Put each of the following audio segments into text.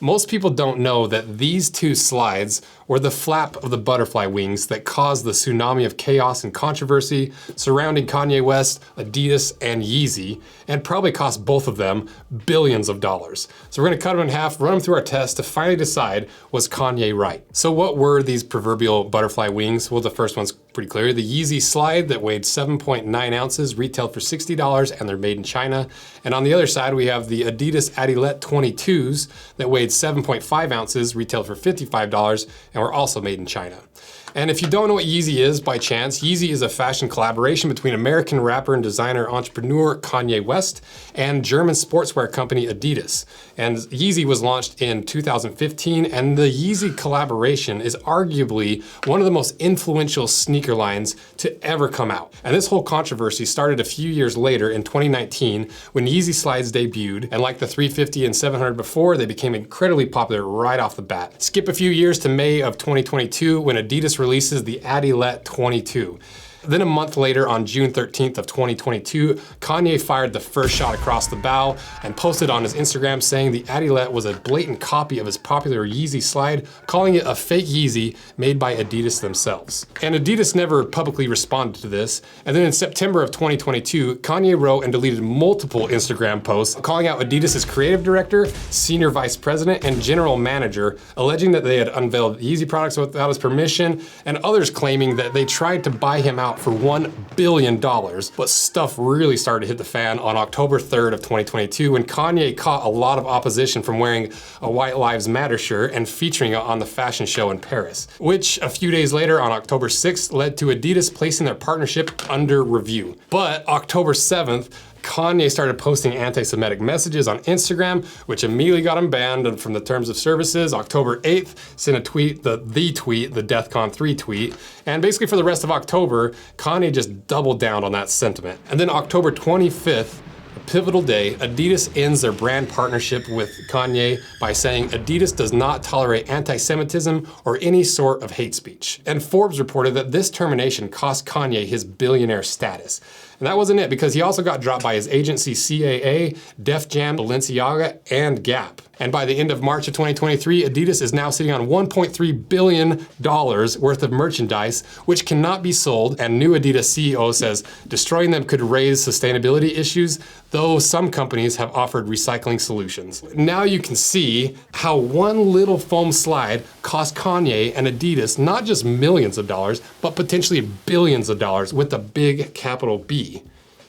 Most people don't know that these two slides were the flap of the butterfly wings that caused the tsunami of chaos and controversy surrounding Kanye West, Adidas, and Yeezy, and probably cost both of them billions of dollars. So we're gonna cut them in half, run them through our test to finally decide, was Kanye right? So what were these proverbial butterfly wings? Well, the first one's pretty clear. The Yeezy Slide that weighed 7.9 ounces, retailed for $60, and they're made in China. And on the other side, we have the Adidas Adilet 22s that weighed 7.5 ounces, retailed for $55, and were also made in China. And if you don't know what Yeezy is by chance, Yeezy is a fashion collaboration between American rapper and designer entrepreneur Kanye West and German sportswear company Adidas. And Yeezy was launched in 2015, and the Yeezy collaboration is arguably one of the most influential sneaker lines to ever come out. And this whole controversy started a few years later in 2019 when Yeezy Slides debuted, and like the 350 and 700 before, they became incredibly popular right off the bat. Skip a few years to May of 2022 when Adidas releases the Adilet 22. Then a month later, on June 13th of 2022, Kanye fired the first shot across the bow and posted on his Instagram saying the Adilet was a blatant copy of his popular Yeezy Slide, calling it a fake Yeezy made by Adidas themselves. And Adidas never publicly responded to this. And then in September of 2022, Kanye wrote and deleted multiple Instagram posts calling out Adidas' creative director, senior vice president, and general manager, alleging that they had unveiled Yeezy products without his permission, and others claiming that they tried to buy him out for $1 billion. But stuff really started to hit the fan on October 3rd of 2022 when Kanye caught a lot of opposition from wearing a White Lives Matter shirt and featuring it on the fashion show in Paris, which a few days later on October 6th led to Adidas placing their partnership under review. But October 7th, Kanye started posting anti-Semitic messages on Instagram, which immediately got him banned from the terms of services. October 8th, sent a tweet, the DEFCON 3 tweet. And basically for the rest of October, Kanye just doubled down on that sentiment. And then October 25th, a pivotal day, Adidas ends their brand partnership with Kanye by saying Adidas does not tolerate anti-Semitism or any sort of hate speech. And Forbes reported that this termination cost Kanye his billionaire status. And that wasn't it, because he also got dropped by his agency CAA, Def Jam, Balenciaga, and Gap. And by the end of March of 2023, Adidas is now sitting on $1.3 billion worth of merchandise, which cannot be sold. And new Adidas CEO says destroying them could raise sustainability issues, though some companies have offered recycling solutions. Now you can see how one little foam slide cost Kanye and Adidas not just millions of dollars, but potentially billions of dollars with a big capital B.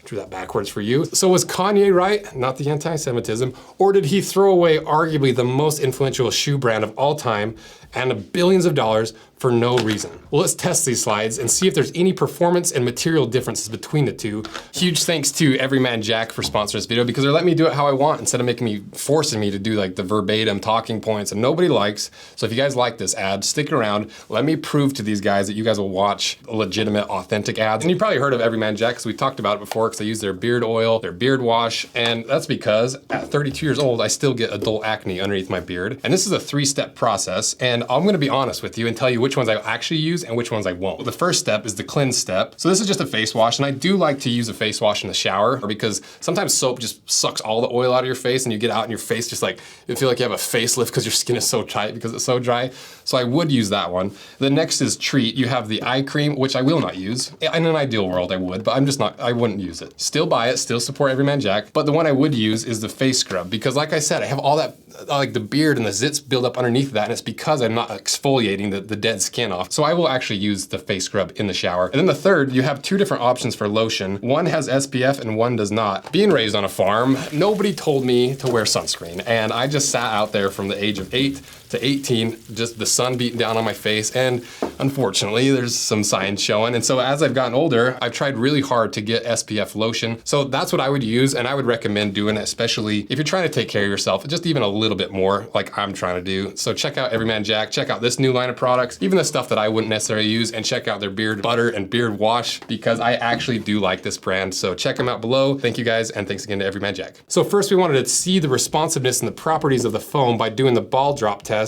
Drew that backwards for you. So was Kanye right, not the anti-Semitism, or did he throw away arguably the most influential shoe brand of all time and billions of dollars for no reason? Well, let's test these slides and see if there's any performance and material differences between the two. Huge thanks to Everyman Jack for sponsoring this video, because they're letting me do it how I want instead of forcing me to do like the verbatim talking points, and nobody likes. So if you guys like this ad, stick around. Let me prove to these guys that you guys will watch legitimate, authentic ads. And you've probably heard of Everyman Jack, because we talked about it before, because I use their beard oil, their beard wash, and that's because at 32 years old, I still get adult acne underneath my beard. And this is a 3-step process, and I'm gonna be honest with you and tell you which ones I actually use and which ones I won't. The first step is the cleanse step. So this is just a face wash, and I do like to use a face wash in the shower, because sometimes soap just sucks all the oil out of your face, and you get out and your face just like, you feel like you have a facelift because your skin is so tight because it's so dry. So I would use that one. The next is treat. You have the eye cream, which I will not use. In an ideal world I would, but I wouldn't use it. Still buy it, still support Everyman Jack, but the one I would use is the face scrub, because like I said, I have all that, like the beard and the zits build up underneath that, and it's because I'm not exfoliating the dead skin off. So I will actually use the face scrub in the shower. And then the third, you have 2 different options for lotion. One has SPF and one does not. Being raised on a farm, nobody told me to wear sunscreen, and I just sat out there from the age of 8 to 18, just the sun beating down on my face, and unfortunately there's some signs showing. And so as I've gotten older, I've tried really hard to get SPF lotion. So that's what I would use, and I would recommend doing it, especially if you're trying to take care of yourself, just even a little bit more like I'm trying to do. So check out Everyman Jack, check out this new line of products, even the stuff that I wouldn't necessarily use, and check out their beard butter and beard wash, because I actually do like this brand. So check them out below. Thank you guys, and thanks again to Everyman Jack. So first we wanted to see the responsiveness and the properties of the foam by doing the ball drop test.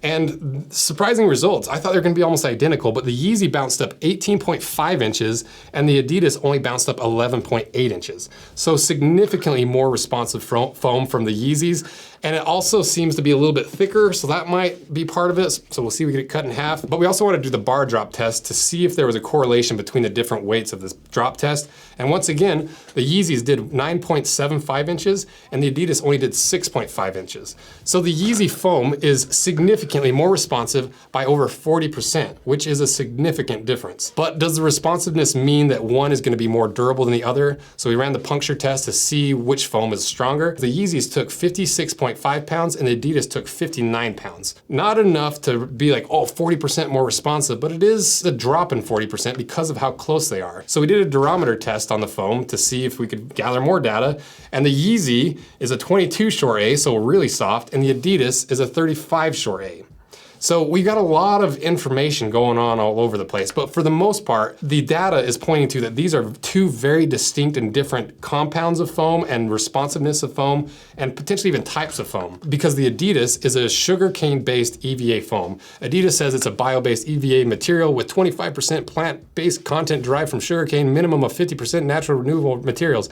And surprising results. I thought they were gonna be almost identical, but the Yeezy bounced up 18.5 inches and the Adidas only bounced up 11.8 inches. So significantly more responsive foam from the Yeezys. And it also seems to be a little bit thicker, so that might be part of it. So we'll see if we get it cut in half. But we also want to do the bar drop test to see if there was a correlation between the different weights of this drop test. And once again, the Yeezys did 9.75 inches and the Adidas only did 6.5 inches. So the Yeezy foam is significantly more responsive by over 40%, which is a significant difference. But does the responsiveness mean that one is going to be more durable than the other? So we ran the puncture test to see which foam is stronger. The Yeezys took 56.5 pounds and the Adidas took 59 pounds. Not enough to be like, oh, 40% more responsive, but it is a drop in 40% because of how close they are. So we did a durometer test on the foam to see if we could gather more data. And the Yeezy is a 22 short A, so really soft, and the Adidas is a 35 short A. So we got a lot of information going on all over the place, but for the most part, the data is pointing to that these are two very distinct and different compounds of foam and responsiveness of foam and potentially even types of foam, because the Adidas is a sugarcane-based EVA foam. Adidas says it's a bio-based EVA material with 25% plant-based content derived from sugarcane, minimum of 50% natural renewable materials.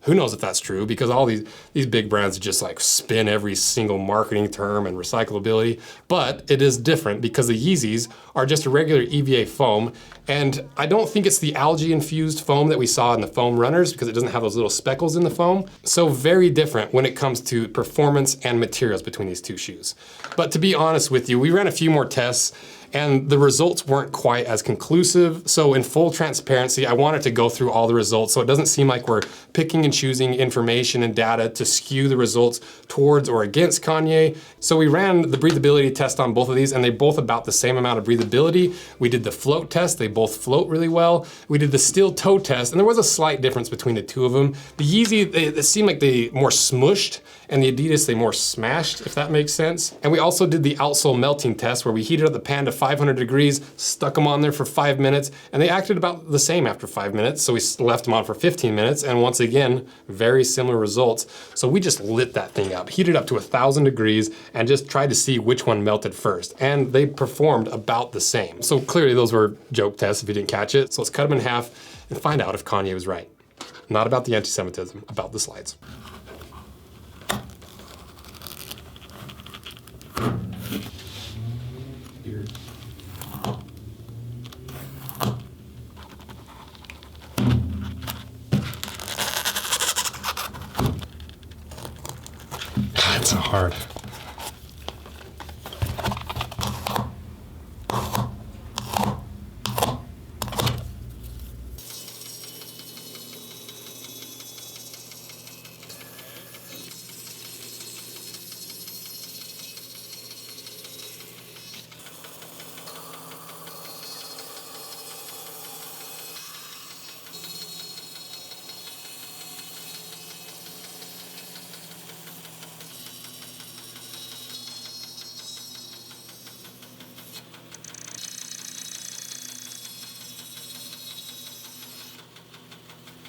Who knows if that's true, because all these big brands just like spin every single marketing term and recyclability, but it is different because the Yeezys are just a regular EVA foam, and I don't think it's the algae infused foam that we saw in the foam runners because it doesn't have those little speckles in the foam. So very different when it comes to performance and materials between these two shoes. But to be honest with you, we ran a few more tests and the results weren't quite as conclusive. So in full transparency, I wanted to go through all the results so it doesn't seem like we're picking and choosing information and data to skew the results towards or against Kanye. So we ran the breathability test on both of these and they both about the same amount of breathability. We did the float test, they both float really well. We did the steel toe test and there was a slight difference between the two of them. The Yeezy, they seemed like they more smushed, and the Adidas, they more smashed, if that makes sense. And we also did the outsole melting test where we heated up the pan to 500 degrees, stuck them on there for 5 minutes, and they acted about the same after 5 minutes. So we left them on for 15 minutes, and once again, very similar results. So we just lit that thing up, heated up to 1,000 degrees, and just tried to see which one melted first. And they performed about the same. So clearly those were joke tests if you didn't catch it. So let's cut them in half and find out if Kanye was right. Not about the anti-Semitism, about the slides. It's so hard.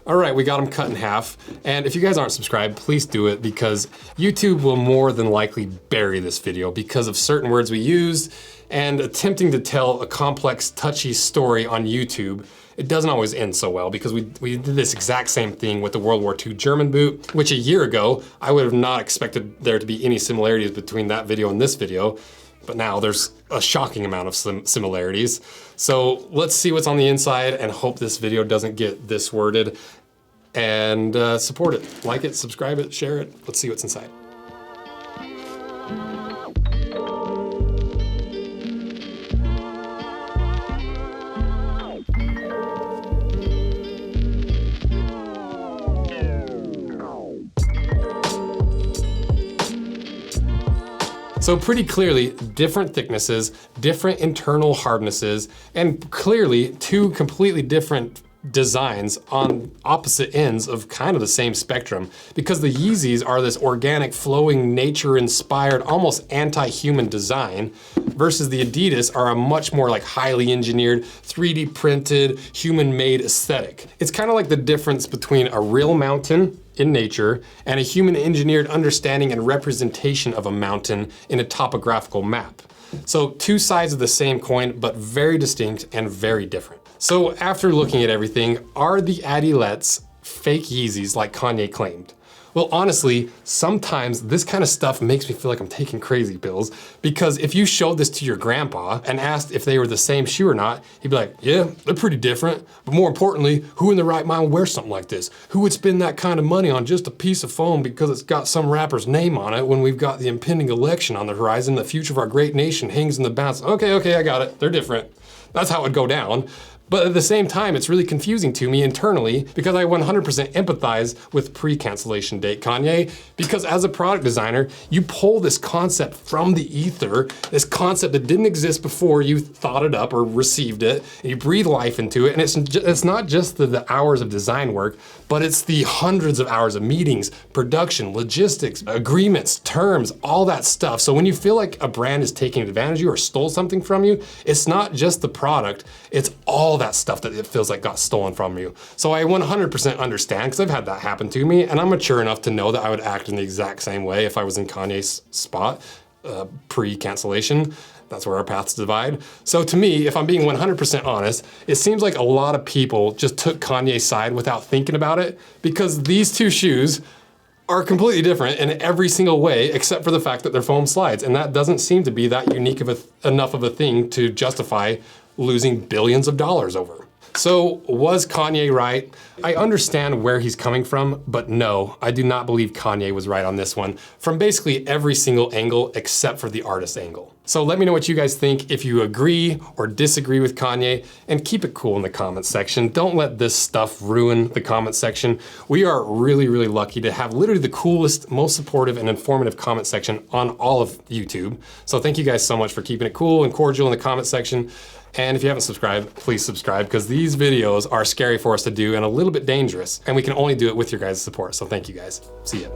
All right, we got them cut in half. And if you guys aren't subscribed, please do it because YouTube will more than likely bury this video because of certain words we used and attempting to tell a complex, touchy story on YouTube. It doesn't always end so well because we did this exact same thing with the World War II German boot, which a year ago, I would have not expected there to be any similarities between that video and this video. But now there's a shocking amount of similarities. So let's see what's on the inside and hope this video doesn't get this worded. And support it. Like it, subscribe it, share it. Let's see what's inside. So pretty clearly, different thicknesses, different internal hardnesses, and clearly two completely different designs on opposite ends of kind of the same spectrum, because the Yeezys are this organic, flowing, nature-inspired, almost anti-human design, versus the Adidas are a much more like highly engineered, 3D printed, human-made aesthetic. It's kind of like the difference between a real mountain in nature and a human engineered understanding and representation of a mountain in a topographical map. So two sides of the same coin, but very distinct and very different. So after looking at everything, are the Adilettes fake Yeezys like Kanye claimed? Well, honestly, sometimes this kind of stuff makes me feel like I'm taking crazy pills, because if you showed this to your grandpa and asked if they were the same shoe or not, he'd be like, yeah, they're pretty different. But more importantly, who in their right mind would wear something like this? Who would spend that kind of money on just a piece of foam because it's got some rapper's name on it when we've got the impending election on the horizon? The future of our great nation hangs in the balance. Okay, I got it. They're different. That's how it would go down. But at the same time, it's really confusing to me internally, because I 100% empathize with pre-cancellation date Kanye, because as a product designer, you pull this concept from the ether, this concept that didn't exist before you thought it up or received it, and you breathe life into it, and it's not just the hours of design work, but it's the hundreds of hours of meetings, production, logistics, agreements, terms, all that stuff. So when you feel like a brand is taking advantage of you or stole something from you, it's not just the product, it's all that stuff that it feels like got stolen from you. So I 100% understand, because I've had that happen to me, and I'm mature enough to know that I would act in the exact same way if I was in Kanye's spot, pre-cancellation. That's where our paths divide. So to me, if I'm being 100% honest, it seems like a lot of people just took Kanye's side without thinking about it, because these two shoes are completely different in every single way, except for the fact that they're foam slides. And that doesn't seem to be that unique of enough of a thing to justify losing billions of dollars over. So was Kanye right? I understand where he's coming from, but no, I do not believe Kanye was right on this one, from basically every single angle except for the artist angle. So let me know what you guys think, if you agree or disagree with Kanye, and keep it cool in the comments section. Don't let this stuff ruin the comment section. We are really, really lucky to have literally the coolest, most supportive and informative comment section on all of YouTube. So thank you guys so much for keeping it cool and cordial in the comment section. And if you haven't subscribed, please subscribe, because these videos are scary for us to do and a little bit dangerous, and we can only do it with your guys' support. So thank you guys. See ya.